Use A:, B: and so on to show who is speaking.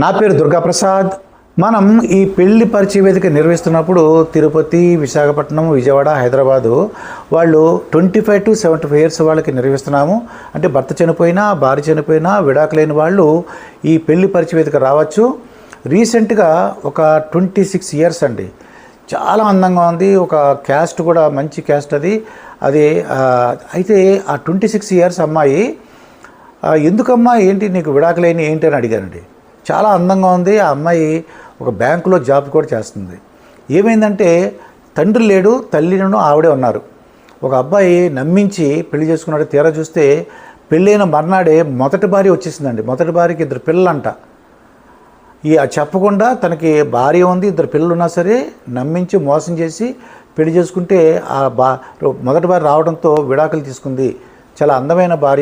A: నా పేరు దుర్గాప్రసాద్. మనం ఈ పెళ్లి పరిచయ వేదిక నిర్వహిస్తున్నప్పుడు తిరుపతి, విశాఖపట్నం, విజయవాడ, హైదరాబాదు వాళ్ళు 25 to 75 ఇయర్స్ వాళ్ళకి నిర్వహిస్తున్నాము. అంటే భర్త చనిపోయినా, భార్య చనిపోయినా, విడాకులైన వాళ్ళు ఈ పెళ్లి పరిచయ వేదిక రావచ్చు. రీసెంట్గా ఒక 26 ఇయర్స్ అండి, చాలా అందంగా ఉంది. ఒక క్యాస్ట్ కూడా మంచి క్యాస్ట్ అది. అయితే ఆ 26 ఇయర్స్ అమ్మాయి, ఎందుకమ్మా ఏంటి నీకు విడాకులైన ఏంటి అని అడిగానండి. చాలా అందంగా ఉంది. ఆ అమ్మాయి ఒక బ్యాంకులో జాబ్ కూడా చేస్తుంది. ఏమైందంటే తండ్రి లేడు, తల్లిను ఆవిడే ఉన్నారు. ఒక అబ్బాయి నమ్మించి పెళ్లి చేసుకున్నాడు. తీరా చూస్తే పెళ్ళైన మర్నాడే మొదటి భార్య వచ్చేసిందండి. మొదటి భార్యకి 2 పిల్లలంట. చెప్పకుండా తనకి భార్య ఉంది, 2 పిల్లలు ఉన్నా సరే నమ్మించి మోసం చేసి పెళ్లి చేసుకుంటే మొదటి భార్య రావడంతో విడాకులు తీసుకుంది. చాలా అందమైన భార్య.